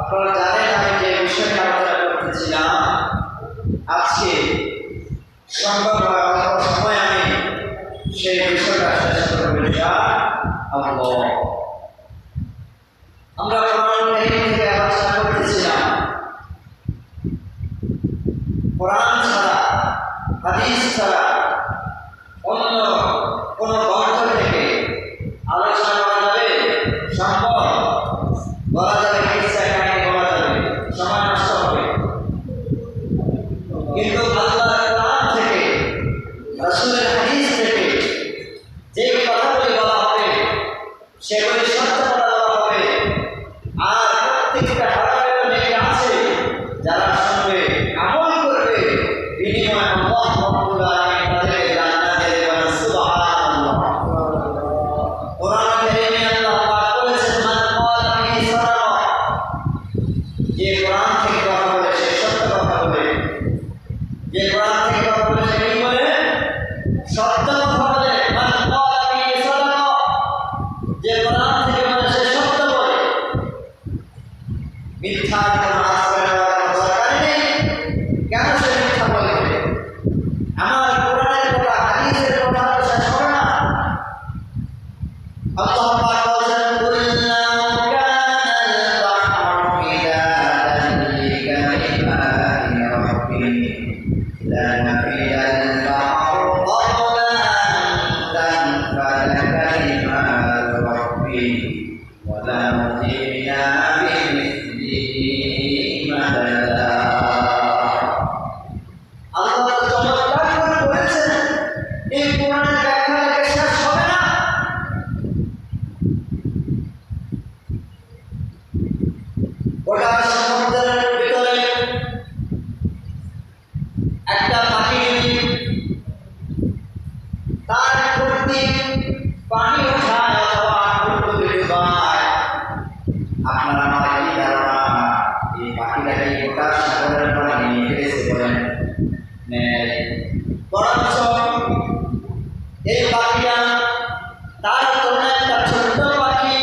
আপনারা জানেন আমি যে বিষয়টা আলোচনা করতেছিলাম, আজকে সম্ভব হয় অল্প সময় আমি সেই বিষয়টা শেষ করবো ইনশাআল্লাহ। আমরা কোরআন কারীম থেকে আলোচনা করতেছিলাম, কোরআন ছাড়া, হাদিস ছাড়া অন্য কোন গ্রন্থ থেকে আলোচনা করা যাবে? সম্ভব? বলা যাবে, কিসসা কাহিনী বলা যাবে, সময় নষ্ট হবে। কিন্তু আল্লাহর কোরআন থেকে, রাসূলের হাদিস থেকে যে কথাগুলি বলা হবে সেগুলি সত্য কথা বলা হবে। আর প্রত্যেকটা হরফের নেকি আছে, যারা শুনবে, আমল করবে, বিনিময়ে আল্লাহ রাব্বুল আলামিন তাদেরকে জান্নাত দেবেন। সুবহানাল্লাহ। কোরআন কারীমে আল্লাহ পাক বলেছেন, মান ক্বালা বিহি সাদাকা, যে কোরআন থেকে কথা বলে সে সত্য কথা বলে, যে কোরআন থেকে কথা বলে সে কি বলে? সত্য কথা বলে। মান ক্বালা বিহি সাদাকা, যে কোরআন থেকে বলে সে সত্য বলে। মিথ্যা কোনো আশ্রয় নেওয়ার কোনো দরকার নেই। কেন সে মিথ্যা বলবে? আমার কোরআনের কথা, হাদিসের কথা তো শেষ হবে না। আল্লাহ পাক বলেন, কুল্লাম কানাল বাহরু মিদাদান লিকালিমাতি রাব্বি লানাফিদাল বাহরু ক্বাবলা আন তানফাদা কালিমাতু রাব্বি ওয়া লাউ জি'না বিমিসলিহি মাদাদা। আল্লাহ চমৎকার করে বলেছেন, এই কোরআনের ব্যাখ্যা লেগে শেষ হবে না। গোটা সমুদ্রের ভিতরে একটা পাখি যদি তার ঠোঁট দিয়ে পানি উঠায় অথবা ঠোঁট দিয়ে ডুবায়, আপনার আমার কি ধারণা এই পাখিটাকে গোটা সাগরের পানি নিয়ে ফেলেছে বলেন? বরঞ্চ এই পাখিটা তার তুলনায় একটা ছোট্ট পাখি,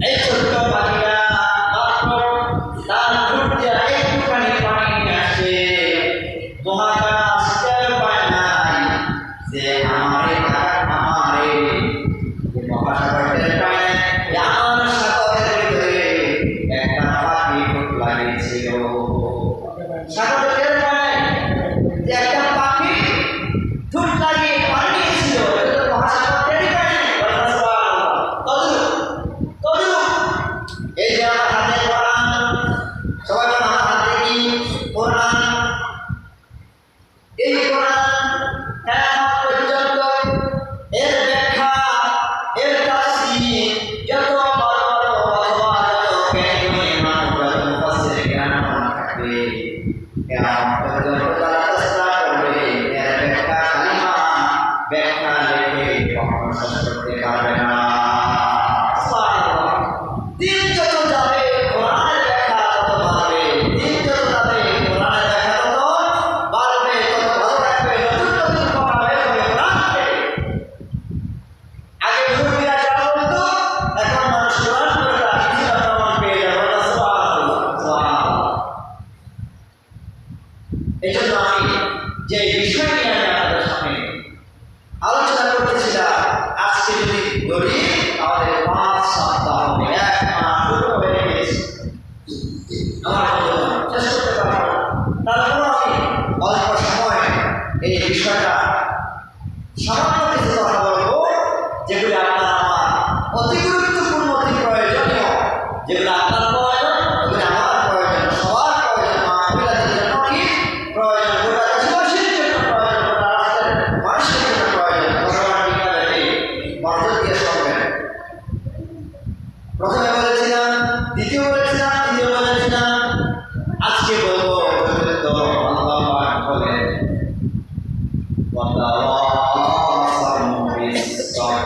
এই ছোট্ট পাখিটা মাত্র তার ঠোঁট দিয়ে একটুখানি পানি নিয়ে আসে। মহাকাশ টের পায় নাই যে আমারে যে মহাসাগর টের পায় নাই যে আমার সাগরের ভিতরে একটা পাখি ঠোঁট লাগিয়েছিল। সাগর টের পায় নাই যে একটা পাখি ঠোঁট লাগিয়ে পানি নিয়েছিল। এটা তো মহাসাগর টেরই পায় নাই। এই যে আমার হাতে কোরআন, সবাই বলেন আমার হাতে কি? কোরআন। এই কোরআন কিয়ামত পর্যন্ত এর ব্যাখ্যা, এর তাফসীর যত বড় বড় অথবা যত জ্ঞানী মানুষ, যত মুফাসসির কেরাম থাকবে, কিয়ামত পর্যন্ত তারা চেষ্টা করবে এর ব্যাখ্যা, কালিমা ব্যাখ্যা লিখে কখনো শেষ করতে পারবে না। সুবহানাল্লাহ। দিন যত যাবে কোরআনের ব্যাখ্যা তত বাড়বে, দিন যত যাবে কোরআনের ব্যাখ্যা তত বাড়বে, তত ভালো লাগবে, নতুন নতুন কথা বের হবে কোরআন থেকে। আগে মুরব্বিরা যারা বলতো, এখন মানুষ কোরআন পড়ে তারা কিছুটা প্রমাণ পেয়ে যাবে। সুবহানাল্লাহ, সুবহানাল্লাহ। এই জন্য আমি যে বিষয় নিয়ে আমি আপনাদের সামনে আলোচনা করতেছিলাম, আজকে যদি ধরি আমাদের 5 সপ্তাহ হবে, 1 মাস শুরু হয়ে গেছে। আমার বন্ধুরা শেষ করতে পারবো না, তারপর আমি অল্প সময় এই বিষয়টা সামান্য কিছু কথা বলবো, যেগুলি আপনার আমার অতি গুরুত্বপূর্ণ, অতি প্রয়োজনীয়, যেগুলো আপনার প্রয়োজন, যেগুলি আমার প্রয়োজন, সবার প্রয়োজন, মাহফিলাতের জন্য কি প্রয়োজন, গোটা দেশবাসীর জন্য প্রয়োজন, গোটা রাষ্ট্রের মানুষের জন্য প্রয়োজন। ভগবান বিজ্ঞানে মনোযোগ দিয়ে শুনবেন। প্রথমে বলেছিলাম, দ্বিতীয় বলেছিলাম, তৃতীয় বলেছিলাম, আজকে বলবো চতুর্থ। আল্লাহ পাক বলেন, ওয়াতাওয়াসাউ বিস-সাবর,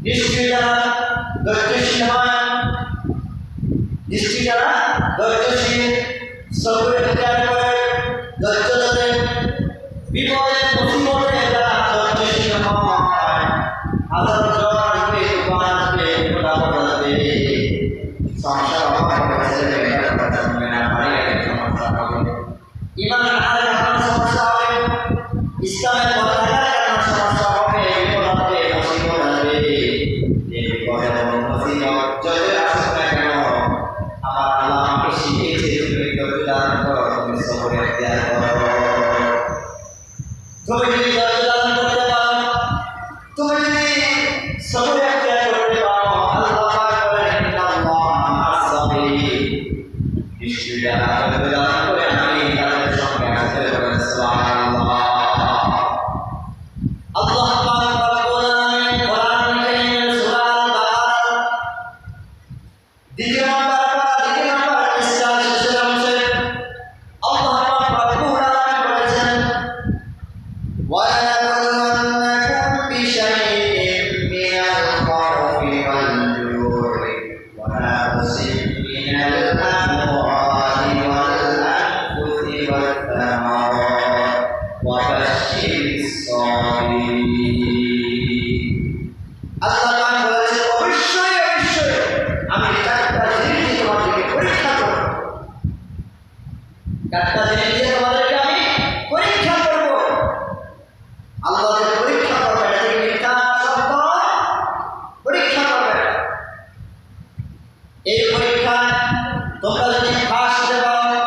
নিশ্চয়ই যারা ধৈর্যশীল হয়, নিশ্চয়ই যারা ধৈর্যশীল, সবর এখতিয়ার করে, ধৈর্য ধরে, বিপদে মুসিবতে যারা ধৈর্যশীল হয়, হাজার জ্বর আসবে, তুফান আসবে, হবে, ছেলে মেয়েরা কথা শুনবে না, পারিবারিক সমস্যা হবে, ইমান আনার কারণে সমস্যা হবে, ইসলামের পতাকার কারণে সমস্যা হবে, বিপদ হবে, মুসিবত আসবে। এই বিপদ এবং মুসিবত যতই আসুক না কেন, আমার আল্লাহ আমাকে শিখিয়েছে তুমি ধৈর্য ধারণ করো, তুমি সবর এখতিয়ার করো। তুমি যদি ধৈর্য ধারণ করতে পারো, তুমি যদি সবর এখতিয়ার করতে পারো, আল্লাহ পাক বলেন ইন্নাল্লাহা মা'আস সাবিরিন, নিশ্চয়ই যারা ধৈর্য ধারণ করে আমি তাদের সঙ্গে আছি। বলেন সুবহানাল্লাহ। আল্লাহ পাক রব্বুল আলামিন কোরআন কারীমের সূরা আল-বাকারা দ্বিতীয় নম্বর পৃষ্ঠার শেষের অংশে আল্লাহ পাক রব্বুল আলামিন বলেছেন, وَلَنَبْلُوَنَّكُم بِشَيْءٍ مِّنَ الْخَوْفِ وَالْجُوعِ وَنَقْصٍ مِّنَ الْأَمْوَالِ وَالْأَنفُسِ وَالثَّمَرَاتِ وَبَشِّرِ الصَّابِرِينَ। আল্লাহ পাক বলেছেন, অবশ্যই অবশ্যই আমি চারটা জিনিস দিয়ে তোমাদেরকে পরীক্ষা করব, চারটা জিনিস দিয়ে তোমাদেরকে আমি পরীক্ষা করব। আল্লাহ যে পরীক্ষা করবে, এটা থেকে মিথ্যা সত্য পরীক্ষা করবে। এই পরীক্ষায় তোমরা যদি পাস হতে পারো,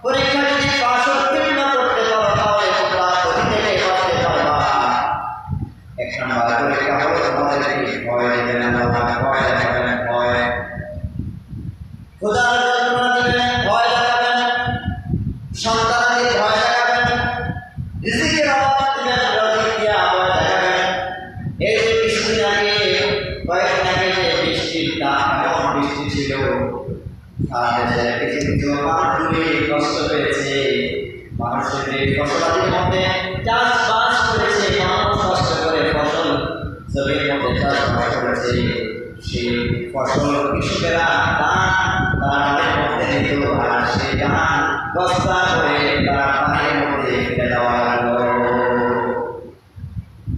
পরীক্ষা যদি পাস উত্তীর্ণ করতে পারো, তাহলে তোমরা ক্ষতি থেকে বাঁচতে পারবা। এক নম্বর পরীক্ষা হলো তোমাদেরকে ভয় দেবেন না, ভয় দেখাবেন, ভয় খোদার যন্ত্রণা দিবেন, ভয় দেখাবেন, সন্তানাদের ভয় দেখাবেন, রিজিকের অভাব দিবেন, রিজিক দিয়া ভয় দেখাবেন। এই যে কিছুদিন আগে, কয়েকদিন আগে যে বৃষ্টিটা এমন বৃষ্টি ছিল, সারা দেশে কিছু কিছু মানুষগুলি কষ্ট পেয়েছে। মানুষের এই ফসলাদির মধ্যে চাষবাস করেছে, মানুষ কষ্ট করে ফসল জমির মধ্যে চাষবাস করেছে। সেই ফসল কৃষকেরা তারা তাদের মধ্যে নিত, আর সেই ধান বস্তা করে তারা পানির মধ্যে ফেলে দেওয়া হলো।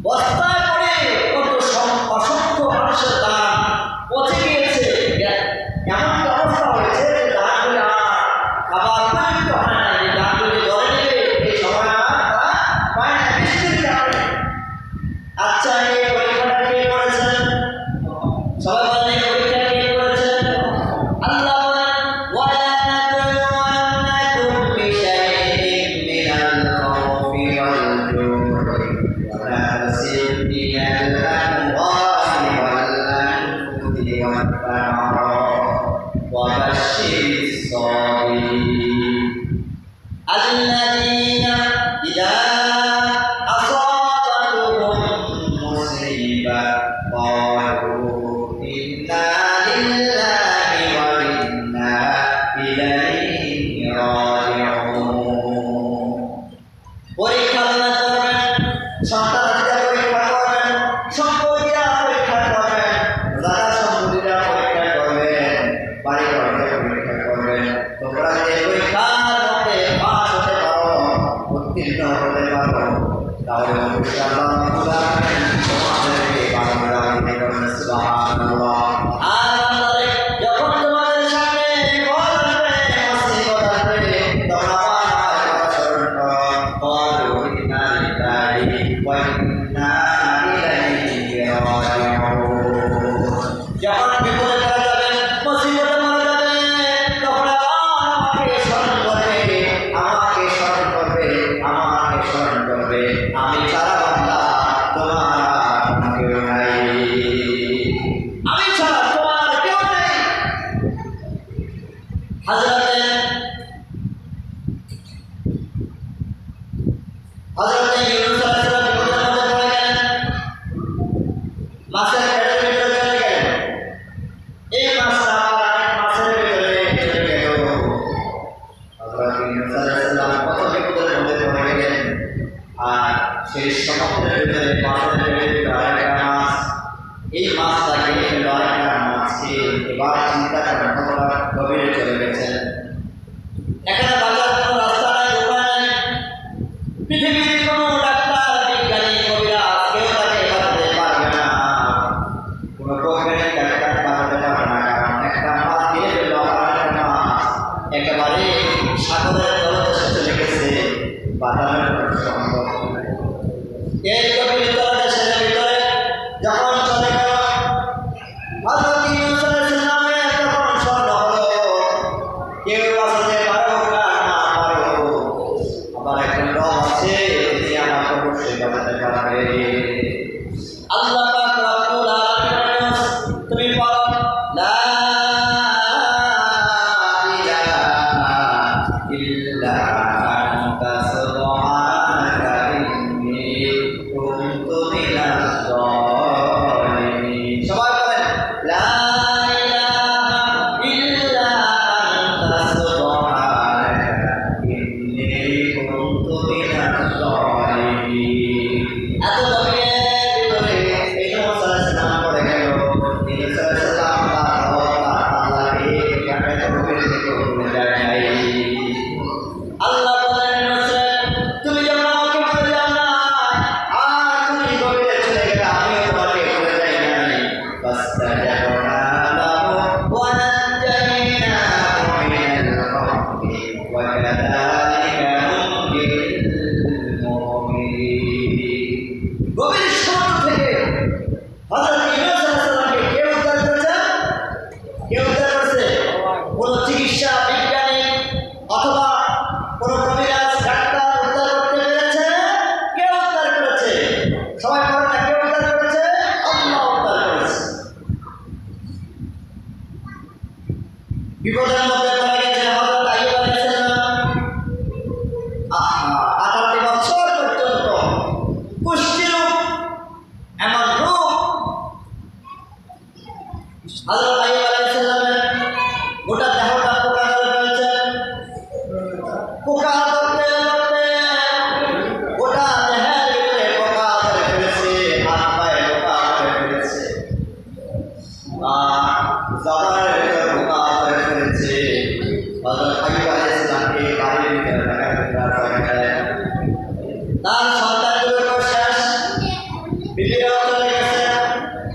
বস্তা করে কত অসংখ্য মানুষের ধান পচে গিয়েছে, এমন অবস্থা হয়েছে যে ধানগুলি আর খাবার উপযুক্ত হয় না। এই ধানগুলি ধরে নেবে এই সময় আর তারা পায় না, বৃষ্টির কারণে। আচ্ছা, এই পরীক্ষাটা কে করেছেন? সবাই বলেন, এই পরীক্ষা কে করেছেন? আল্লাহ বলেন, وَلَنَبْلُوَنَّكُم بِشَيْءٍ مِّنَ الْخَوْفِ وَالْجُوعِ وَنَقْصٍ مِّنَ الْأَمْوَالِ وَالْأَنفُسِ وَالثَّمَرَاتِ وَبَشِّرِ الصَّابِرِينَ الَّذِينَ إِذَا أَصَابَتْهُم مُّصِيبَةٌ قَالُوا إِنَّا لِلَّهِ وَإِنَّا إِلَيْهِ راجعون। পরীক্ষা করবেন, সন্তানদের পরীক্ষা করবেন, সম্পত্তিরা পরীক্ষা করবেন, দাদা সম্পত্তিরা পরীক্ষা করবেন, বাড়ি ঘরকে পরীক্ষা করবেন। তোমরা যে পরীক্ষার মধ্যে পাস হতে পারো, উত্তীর্ণ হতে পারো, তাহলে অবশ্যই আল্লাহ তোমাদেরকে বাংলা দিতে করবেন। সুবহানাল্লাহ। আর আমাদের যখন তোমাদের সামনে বিপদ আসবে, মুসিবত আসবে, তোমরা আমার কথা স্মরণ করো, قالوا إنا لله وإنا إليه راجعون। যখন বিপদে পড়ে যাবে, মুসিবতে পড়ে যাবে, তখন আমাকে স্মরণ করবে, আমাকে স্মরণ করবে, আমাকে স্মরণ করবে। আমি ছাড়া বান্দা তোমার কেউ নাই, আমি ছাড়া তোমার কেউ নেই। হযরতে ইউনূস আলাইহিস সালাম বিপদের মধ্যে পড়ে গেলেন, মাছের পেটের ভিতরে চলে গেলেন। এই মাছটা আরেক মাছের ভিতরে চলে গেল। হযরতে ইউনূস আলাইহিস সালাম কত বিপদের মধ্যে পড়ে গেলেন, আর সেই সমুদ্রের ভিতরে মাছের পেটের ভিতরে আরেকটা মাছ, এই মাছটা খেয়ে ফেলল আরেকটা মাছকে। এবার চিন্তা করেন কতটা গভীরে চলে গেছেন। এখানে বাঁচার কোনো রাস্তা নাই, উপায় নাই। পৃথিবীর কোনো ডাক্তার, বিজ্ঞানী, কবিরাজ কেউ তাকে বাঁচাতে পারবে না, কোনো বৈজ্ঞানিক ডাক্তার বাঁচাতে পারবে না। কারণ একটা মাছ খেয়ে ফেলল, বিপদের মধ্যে পড়ে গেছে হযরত আইয়ুব আলাইহিস সালাম। 68 বছর পর্যন্ত কুষ্ঠ রোগ এমন রোগ হযরত আইয়ুব আলাইহিস সালামের গোটা দেহটা পোকা ধরে ফেলেছে। পোকা ধরতে ধরতে গোটা দেহের ভিতরে পোকা ধরে ফেলেছে, হাত পায়ে পোকা ধরে ফেলেছে, জবানের ভিতরে পোকা ধরে ফেলেছে। হযরত আইয়ুব আলাইহিস সালামকে বাড়ির ভিতরে রাখা হয়েছে। তার সন্তানগুলো শেষ, বিবিরাও চলে গেছে,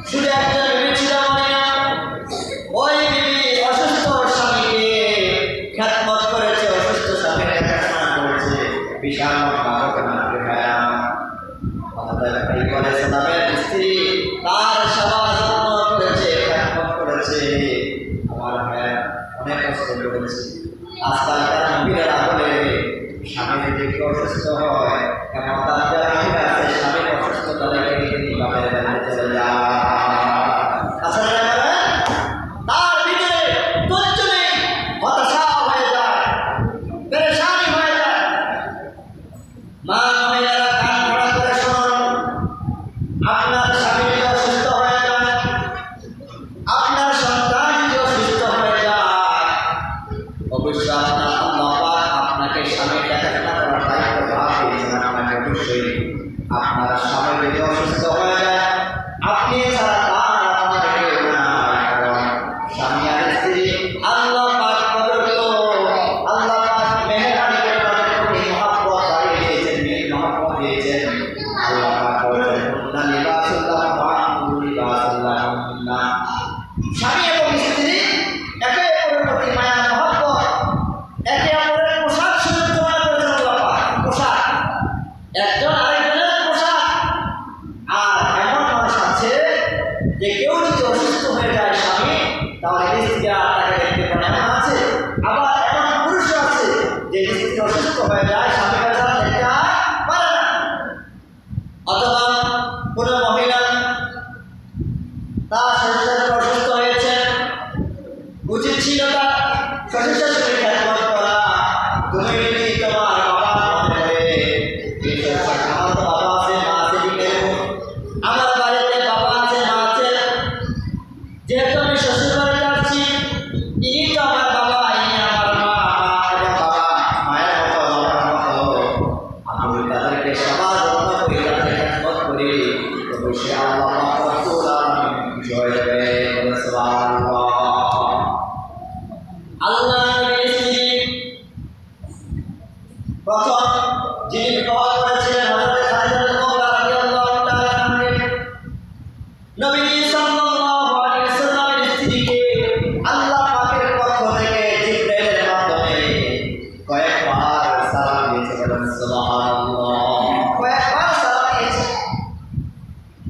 শুধু একজন বিবি ছিল মারিয়াম। ওই বিবি অসুস্থ স্বামীকে খেদমত করেছে, অসুস্থ স্বামীর দেখাশোনা করেছে, বিশাল বালকনা দেখায়া। হযরত আইয়ুব আলাইহিস সালামের স্ত্রী তার সেবা যত্ন করেছে, খেদমত করেছে। আমার ভাই অনেক কষ্ট করেছে। আজকালকার নবীরা বলে স্বামী যদি অসুস্থ হয়, এমন তার যারা আছে স্বামীর অসুস্থতা দেখে তিনি বাপের বাড়িতে চলে যান। আসলে তার ভিতরে ধৈর্য নেই, হতাশা হয়ে যায়, পেরেশানি হয়ে যায়। মা মহিলারা কান খোলা করে শুনুন, আপনার স্বামী যদি অসুস্থ হয়ে যায়, আপনার সন্তান যদি অসুস্থ হয়ে যায়, অবশ্যই আপনার আল্লাহ পাক আপনাকে স্বামীর দেখাশোনা করার দায়িত্ব ভাগ দিয়েছেন। আপনাকে অবশ্যই আপনার স্বামী যদি অসুস্থ হয়ে যায়, আপনি ছাড়া তার আপনার কেউ নাই। কারণ স্বামী আর স্ত্রী আল্লাহ পাক প্রদত্ত, আল্লাহ পাক মেহেরবানি করে তাদের প্রতি মহব্বত বাড়িয়ে দিয়েছেন, মিল মহব্বত দিয়েছেন। আল্লাহ পাক বলেছেন, কুন্না লিবাসুল্লাহ ওয়া আনতুম লিবাসুল্লাহ কুন্না। স্বামী এবং স্ত্রী একে অপরের প্রতি মায়া মহব্বত, একে অপরের পোশাক সুযোগ জমা করেছেন আল্লাহ পাক। পোশাক একজন আরেকজনের পোশাক। আর এমন মানুষ আছে যে কেউ যদি অসুস্থ হয়ে যায় স্বামী, তাহলে স্ত্রীরা তাকে দেখতে পারে, এমন আছে। আবার এমন পুরুষ আছে যে স্ত্রী অসুস্থ হয়ে যায়, স্বামীকে তারা দেখতে আর পারে না। অথবা কোনো মহিলা তার শ্বশুর শাশুড়ি অসুস্থ হয়েছে, উচিত ছিল তার শ্বশুর শাশুড়ির খেদমত করা। তুমি যদি তোমার বাবা মনে করে আমার তো বাবা আছে, মা আছে, আমার বাড়িতে বাবা আছে, মা আছে, যেহেতু আমি শ্বশুর বাড়ি যাচ্ছি, ইনি তো আমার বাবা, ইনি আমার মা, এবং বাবা মায়ের মতো, বাবার মতো। আমি তাদেরকে সেবা যত্ন করি, তাদের খেদমত করি, অবশ্যই আল্লাহ পাক রব্বুল আলামিন জয় দেবে। সুবহানাল্লাহ। আল্লাহ নবীর স্ত্রী প্রথম যিনি বিবাহ করেছিলেন হযরত খাদিজা রাদিয়াল্লাহু তাআলা আনহা। নবীজি সাল্লাল্লাহু আলাইহি ওয়াসাল্লামের স্ত্রীকে আল্লাহ পাকের পক্ষ থেকে জিবরাইলের মাধ্যমে কয়েকবার সালাম দিয়েছিলেন। সুবহানাল্লাহ। কয়েকবার সালাম দিয়েছেন।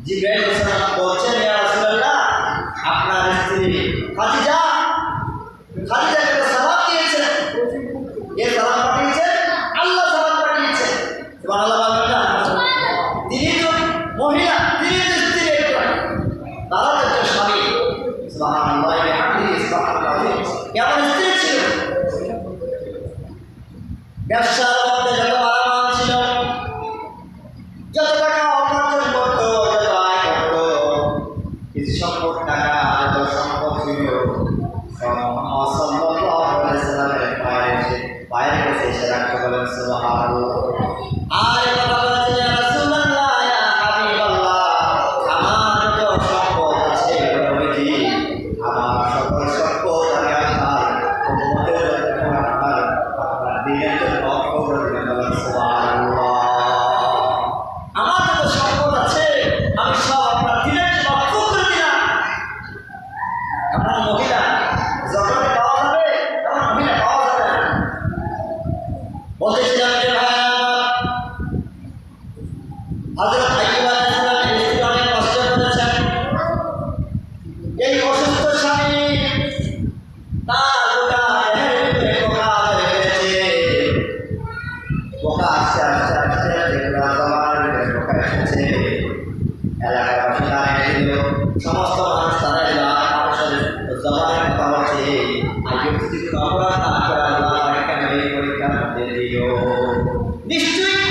জিবরাইল আলাইহিস সালাম বলছেন, ইয়া রাসূলুল্লাহ, আপনার স্ত্রী খাদিজা খাদিজাকে সালাম দিয়েছেন। এ সালাম পাঠিয়েছেন, আল্লাহ সালাম পাঠিয়েছেন। সুবহানাল্লাহ বলবেন না? তিনি তো মহিলা, তিনি তো স্ত্রী একজন, তারা তো একজন স্বামী। সুবহানাল্লাহ। কেমন স্ত্রী ছিল? ব্যবসার মধ্যে যত মালামাল ছিল, যত টাকা উপার্জন করত, যত আয় করত, কিছু সম্পদ টাকা, যত সম্পদ ছিল, মুহাম্মদ সাল্লাল্লাহু আলাইহি ওয়াসাল্লামের পায়ের কাছে এসে রাখতে বলেন। সুবহানাল্লাহ। আর কথা বলেছেন, ইয়া রাসূলুল্লাহ, ইয়া হাবিবাল্লাহ, আমার যত সম্পদ আছে নবীজি, আমার সকল সম্পদ আমি আপনার উম্মতের জন্য, আপনার দ্বীনের জন্য অক্ষ করে দিবেন। সুবহানাল্লাহ। আমার যত সম্পদ আছে আমি সব আপনার দ্বীনের জন্য অক্ষ করে দিলাম। আপনার মহিলা যখন পাওয়া যাবে, তখন মহিলা পাওয়া যাবে না। বলতেছিলাম যে ভাই আমার হযরত আইয়ুব আলাইহিস সালামের স্ত্রী অনেক কষ্ট করেছেন। এই অসুস্থ স্বামী তার গোটা দেহের ভিতরে পোকা ধরে ফেলেছে। পোকা আস্তে আস্তে আস্তে আস্তে জবানের ভিতরে পোকা এসেছে। এলাকাবাসী তারা এলো, সমস্ত মানুষ তারা এলো, আর মানুষের জবানের কথা হচ্ছে আইয়ুব অপরাধ না করে আল্লাহ কেন এই পরীক্ষার মধ্যে দিও? নিশ্চয়ই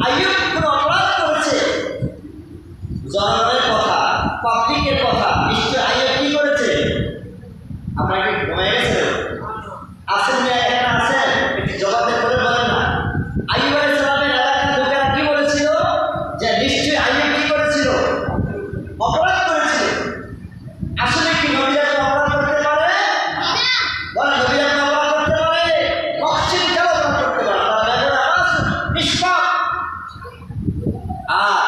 আইয়ুব কোনো অপরাধ করেছে, জনগণের কথা, পাবলিকের কথা, নিশ্চয় আইয়ুব কি করেছে? আপনারা কি ঘুমিয়ে গেছেন? আসেন না, এখানে আসেন, একটু জবাব করে বলেন না। আইয়ুব আলাইহিস সালামের এলাকার লোকেরা কি বলেছিল? যে নিশ্চয়ই আইয়ুব কি করেছিল? অপরাধ করেছিল। আসলে কি নবীরা অপরাধ করতে পারে? বলেন, নবীরা অপরাধ করতে পারে? মহসিন কেন অপরাধ করতে পারে? তারা বেগুনাহ, নিষ্পাপ। আর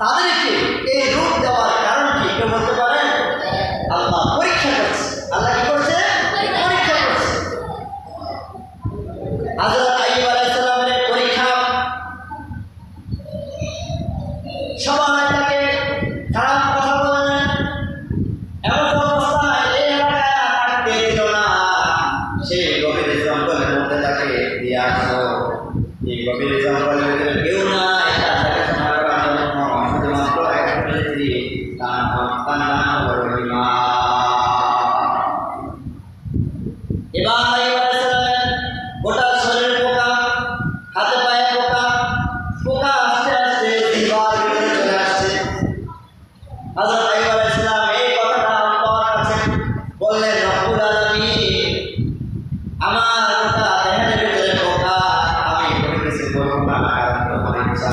তাদেরকে এই রূপ দেওয়ার কারণ কি কেউ বলতে পারেন? আল্লাহ পরীক্ষা করছে। আল্লাহ কি করছে? পরীক্ষা করছে। হযরত আইয়ুব আলাইহিস সালামের পরীক্ষা, সবাই তাকে খারাপ কথা বললেন, এমন অবস্থায় এই এলাকায় থাকতে দিল না। সেই গভীর জঙ্গলের মধ্যে তাকে দিয়ে আসলো। এই গভীর জঙ্গলের ভিতরে কেউ না, এটা তাকে সময় করার জন্য শুধুমাত্র একটা স্ত্রী, তার নাম হলো রহিমা। এবার আইয়ুব আলাইহিস সালামের গোটা শরীরে পোকা, হাতে পায়ে পোকা, পোকা আস্তে আস্তে জিহ্বার ভিতরে চলে আসছে। হযরত আইয়ুব আলাইহিস সালাম এই কথাটা আল্লাহর কাছে বললেন, রব্বুল আলামিন, আমার গোটা দেহের ভিতরে পোকা, আমি কোনো কিছু করব না, কারণ তোমার ইচ্ছা।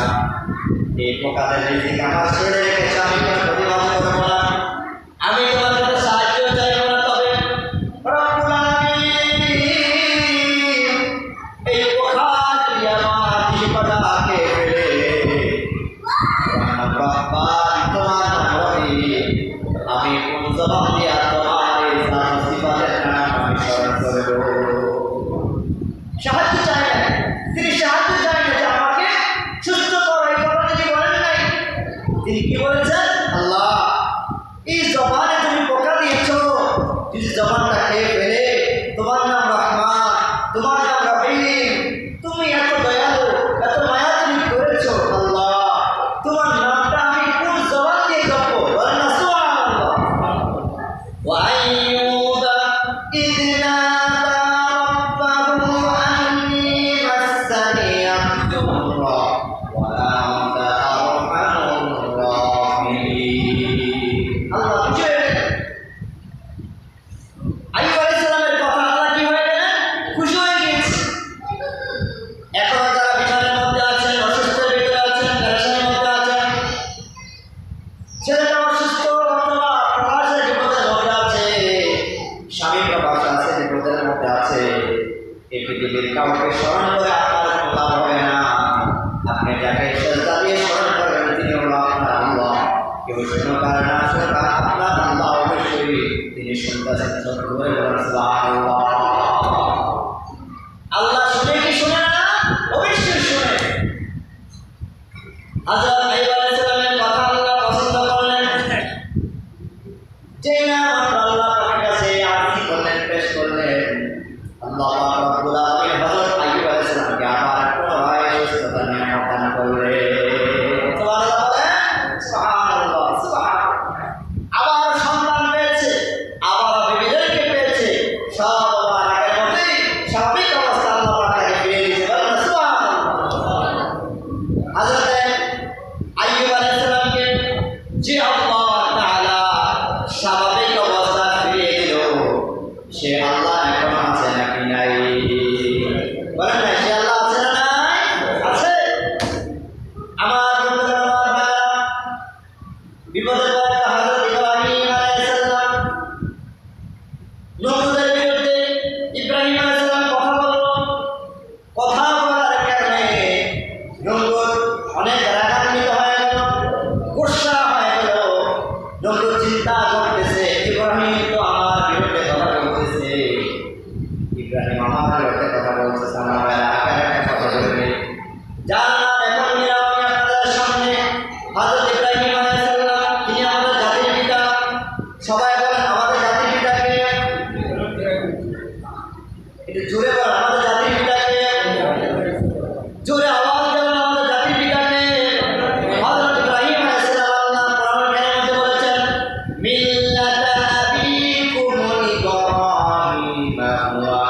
এই পোকাদের রিজিক আমার শরীরে রেখেছে, আমি কোনো প্রতিবাদ করব না, আমি তোমার কাছে সাহায্য চাইব না। তবে রব্বুল আলামিন, এই পোকা যদি আমার জিহ্বাটাকে ফেলে, তোমার নাম রহিম, আমি কোন জবাব দিয়া তোমার এই জাত সিফাতের নাম আমি স্মরণ করব? সাহায্য চাই না, তিনি সাহায্য চাই না যে আমাকে সুস্থ করো, এই কথা তিনি বলেন নাই। তিনি কি বলেছেন? আল্লাহ, এই জবানে তুমি পোকা দিয়েছ, যদি জবানটা খেয়ে ফেলে, তোমার নাম রহমান, তোমার নাম রহিম, তুমি এত দয়ালু, এত মায়া তুমি করেছো, আল্লাহ, তোমার নামটা আমি কোন জবান দিয়ে জপবো? বলেন না সুবহানাল্লাহ। وأيوب إذ نادى ربه أني مسني الضر وأنت أرحم الراحمين। আল্লাহ বুঝে গেলেন আইয়ুব আলাইহিস সালামের কথা, আল্লাহ কি হয়ে গেলেন? খুশি হয়ে গেছে। এখন যারা বিছানার মধ্যে আছেন, অসুস্থের ভিতরে আছেন, পেরেশানির মধ্যে আছেন, ছেলেটা অসুস্থ অথবা প্রবাসে বিপদের মধ্যে আছে, স্বামী প্রবাসে আছে, বিপদের মধ্যে আছে, এই পৃথিবীর কাউকে স্মরণ করে আপনার কোনো লাভ হবে না। আপনি যাকে সেজদা দিয়ে স্মরণ করবেন তিনি হলো আপনার আল্লাহ। কেউ শুনো কার না শুনো কার, আপনার আল্লাহ অবশ্যই তিনি শুনতেছেন। সত্য করে বলেন সুবহানাল্লাহ। আল্লাহ শুনে কি শুনে না? অবশ্যই শুনে। হযরত আইয়ুব আলাইহিস সালামের কথা আল্লাহ পছন্দ করলেন। যে না আল্লাহ পাকের কাছে আরজি করলেন, পেশ করলেন, আল্লাহ পাক রব্বুল আলামিন হযরত আইয়ুব আলাইহিস সালামকে আবার পুনরায় সুস্থতা নিয়ামত দান করলেন। সুবহানাল্লাহ বলেন, সুবহানাল্লাহ, সুবহানাল্লাহ। আবার সন্তান পেয়েছে, আবার বিবিদেরকে পেয়েছে, সব আবার আগের মতোই স্বাভাবিক অবস্থা আল্লাহ পাক তাকে ফিরিয়ে দিয়েছে। বলেন না সুবহানাল্লাহ। হযরত আইয়ুব আলাইহিস সালামকে যে আল্লাহ তাআলা স্বাভাবিক অবস্থা ফিরিয়ে দিল, সে আল্লাহ এখন আছে নাকি নাই? বলেন না, সে আল্লাহ আছে না নাই? আছে। আমার বন্ধুরা, আমার ভাইরা, বিপদে পড়ে হযরত ইব্রাহিম আলাইহিস সালাম নমরুদের বিরুদ্ধে ইব্রাহিম আলাইহিস সালাম কথা বলল। কথা বলার কারণে নমরুদ অনেক রাগান্বিত হয়ে গেল, গুসা হয়ে গেল। নমরুদ চিন্তা করতেছে, ইব্রাহিম তো আমার বিরুদ্ধে কথা বলতেছে, ইব্রাহিম আমার বিরুদ্ধে কথা বলতেছে, আমার ভাইরা আগে একটা কথা বলবে। জানলাম এখন নিরাপদ আপনাদের সামনে হযরত ইব্রাহিম আলাইহিস সালাম, তিনি আমাদের জাতির পিতা। সবাই বলেন আমাদের জাতির পিতাকে, একটু জোরে বলেন আমাদের জাতির পিতাকে, জোরে আওয়াজ দেন আমাদের জাতির পিতাকে। হযরত ইব্রাহিম আলাইহিস সালাম আল্লাহ কোরআনের মধ্যে বলেছেন, মিল্লাতা আবিকুমুল ইব্রাহিম হুয়া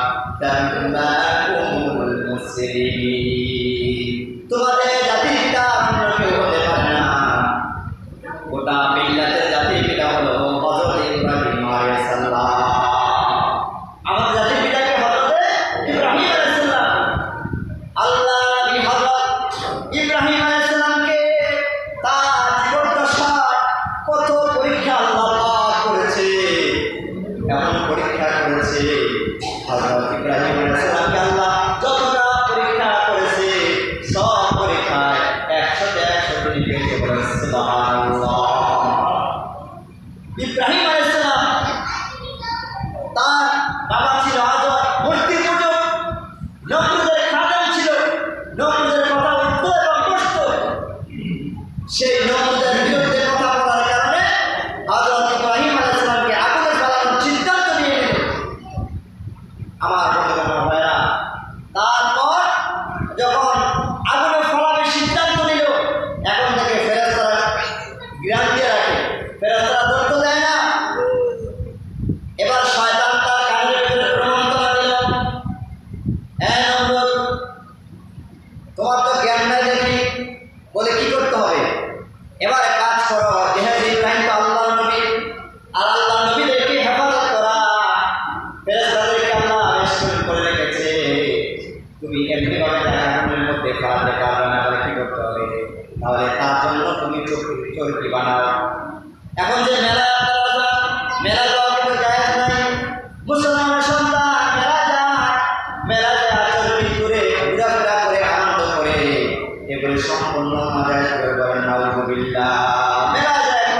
যখন পরীক্ষা করেছে হযরত ইব্রাহিম আলাইহিস সালামকে আল্লাহ যতটা পরীক্ষা করেছে সব পরীক্ষায় 100 তিনি পেয়েছে। বলেন সুবহানাল্লাহ। ইব্রাহিম আলাইহিস সালাম তার বাবা ছিল আজর, মূর্তি পূজক, নমরুদের খাদেম ছিল, নমরুদের কথা উঠতো এবং বসতো। সেই নমরুদের বিরুদ্ধে কথা বলার কারণে হযরত ইব্রাহিম আলাইহিস সালামকে আগুনে ফেলানোর সিদ্ধান্ত নিয়ে নিল। আমার বন্ধুগণ ভাইরা, তারপর যখন আগুনে ফেলানোর সিদ্ধান্ত নিল, এখন থেকে ফেরেশতারা গ্রাম দিয়ে রাখে, ফেরেশতারা দৌড় দেয় না। এবার শয়তান তার কানের ভিতরে প্রমন্ত্রণা দিল, নমরুদ, তোমার তো জ্ঞান নাই দেখি, বলে কি করতে হবে? এবার কাজ করো, যেহেতু ইব্রাহিম তো আল্লাহর নবী, আর আল্লাহর নবীদেরকে হেফাজত করা, ফেরেশতাদেরকে আল্লাহ রেস্টুরেন্ট করে রেখেছে, তুমি এমনিভাবে আগুনের মধ্যে ফেলাতে পারবে না, বলে কি করতে হবে? তাহলে তার জন্য তুমি চরকি বানাও। এখন যে মেলা মেলা যাওয়া কিন্তু জায়েজ নাই। মুসলমানের সন্তান মেলা যায় চরকি করে ঘোরাফেরা করে আনন্দ করে, এগুলি সম্পূর্ণ নাজায়েজ করে। বলেন নাউযুবিল্লাহ। মেলা যায়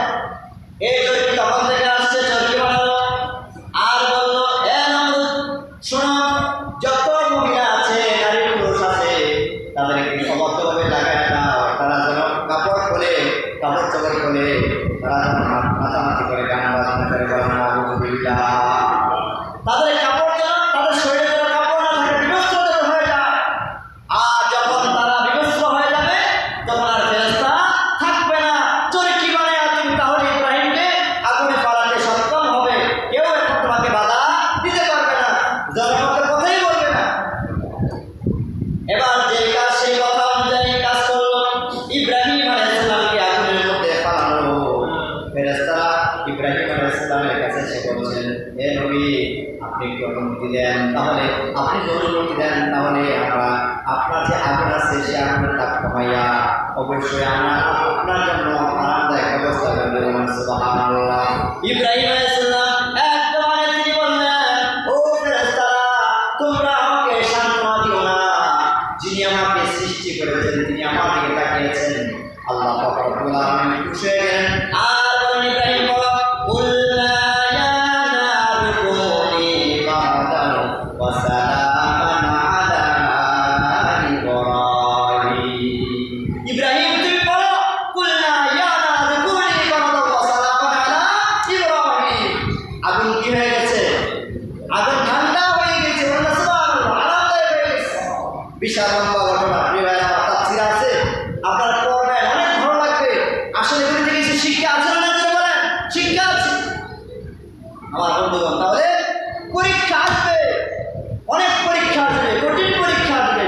এই চরকি তখন থেকে আসছে, চরকি বানালো আর বললো, নমরুদ শোনো, যত মহিলা আছে, নারী পুরুষ আছে, তাদেরকে সমস্তভাবে লাগায় দাও, তারা যেন কাপড় খোলে, কাপড় চোপড় খোলে, তারা যেন মাতামাতি করে গান বাজনা করে। বলেন নাউযুবিল্লাহ। তাদের কাপড় যেন, তাদের শরীরে যেন কাপড় না থাকে, বিবস্ত্র যেন হয়ে যায়। আর যখন তারা বিবস্ত্র হয়ে যাবে, তখন আর ফেরেশতা থাকবে না। চরকি বানায় তুমি তাহলে ইব্রাহিমকে আগুনে ফেলাতে সক্ষম হবে, কেউ এখন তোমাকে বাধা দিতে পারবে না, জনগণের কথাই বলবে না। এবার যে কাজ সেই কথা অনুযায়ী কাজ করলো, ইব্রাহিম আলাইহিস সালামকে আগুনের মধ্যে ফেলানো। ফেরেশতারা ইব্রাহিম আলাইহিস সালামের কাছে এসে বলছেন, হে নবী, আপনি কি অনুমতি দেন? তাহলে আপনি যদি অনুমতি দেন, তাহলে আমরা আপনার যে আগুন আছে সে আগুনের তাপ কমাইয়া অবশ্যই আমরা আপনার জন্য আরামদায়ক ব্যবস্থা করে দেব। সুবহানাল্লাহ। ইব্রাহিম আলাইহিস সালাম একবারে তিনি বললেন, ও ফেরেশতারা, তোমরা আমাকে সান্ত্বনা দিও না, যিনি আমাকে সৃষ্টি করেছেন, তিনি আমার দিকে তাকিয়েছেন। আল্লাহ পাক রব্বুল আলামিন খুশি হয়ে গেলেন। আর বলেন, ইব্রাহিম বলো, কুল্লা ইয়া নারু কুনি বারদান ওয়া সালামান আলা ইব্রাহিম। ইব্রাহিম তুমি বলো, কুল্লা ইয়া নারু কুনি বারদান ওয়া সালামান আলা ইব্রাহিম। আগুন কি হয়ে গেছে? আগুন ঠান্ডা হয়ে গেছে। সুবহানাল্লাহ, আরামদায়ক হয়ে গেছে। বিশাল লম্বা ঘটনা, তাফসীর আছে, আপনারা পড়বেন, অনেক ভালো লাগবে। আসলে এগুলো থেকে কিছু শিক্ষা আছে না? বলেন, শিক্ষা আছে আমার বন্ধুগণ। তাহলে পরীক্ষা আসবে, অনেক পরীক্ষা আসবে, কঠিন পরীক্ষা আসবে।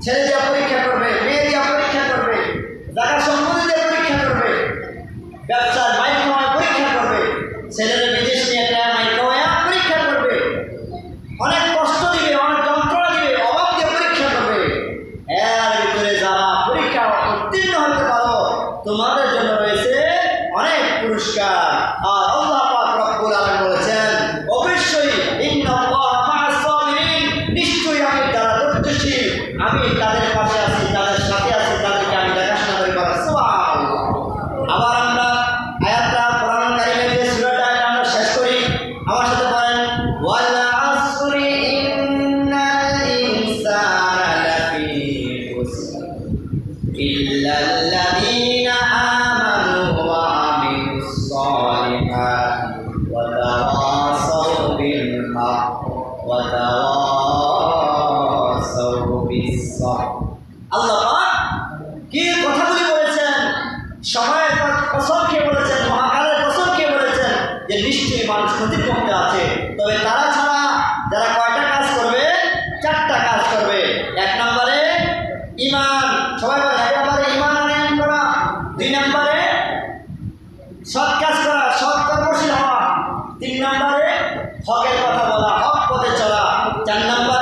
ছেলে যা পরীক্ষা করবে, মেয়ে যা পরীক্ষা করবে, জায়গা সম্পত্তি দিয়ে পরীক্ষা করবে, ব্যবসার মাইক খাওয়ায় পরীক্ষা করবে, ছেলেদের বিদেশ নিয়ে মাইক খাওয়ায় পরীক্ষা করবে, অনেক কষ্ট দিবে, অনেক যন্ত্রণা দিবে, অভাব দিয়ে পরীক্ষা করবে। এর ভিতরে যারা পরীক্ষা উত্তীর্ণ হতে পারো, তোমাদের জন্য রয়েছে অনেক পুরস্কার। আর আল্লাহ পাক রব্বুল আলামিন বলেছেন, অবশ্যই ইন্নাল্লাহা মা'আস সাবিরিন, নিশ্চয়ই আমি যারা ধৈর্যশীল, আমি তাদের পাশে আছি, তাদের সাথে আছি, তাদেরকে আমি দেখাশোনা করি। সুবহানাল্লাহ। আবার আমরা আয়াতটা কোরআন কারীমের যে সূরাটা আমরা শেষ করি, আমার সাথে বলেন, ওয়াল আসরি ইন্নাল ইনসানা লাফি খুসর ইল্লাল্লাযীনা আমানু ওয়া আমিলুস সালিহাতি ওয়া তাওয়াসাউ বিল হক ওয়া তাওয়াসাউ বিস সাবর। আল্লাহ পাক কি কথাগুলি বলেছেন, সময়ের কসম খেয়ে বলেছেন, মহাকালের কসম খেয়ে বলেছেন যে নিশ্চয়ই মানুষ ক্ষতির মধ্যে আছে। তবে তারা ছাড়া যারা কয়টা কাজ করবে? 4টা কাজ করবে। 1 নম্বরে ঈমান, সবাই বলে, 1 নম্বরে ঈমান আনয়ন করা, 2 নম্বরে সৎ কাজ করা, সৎ কর্মশীল হওয়া, 3 নম্বরে হকের কথা বলা, হক পথে চলা, 4 নম্বরে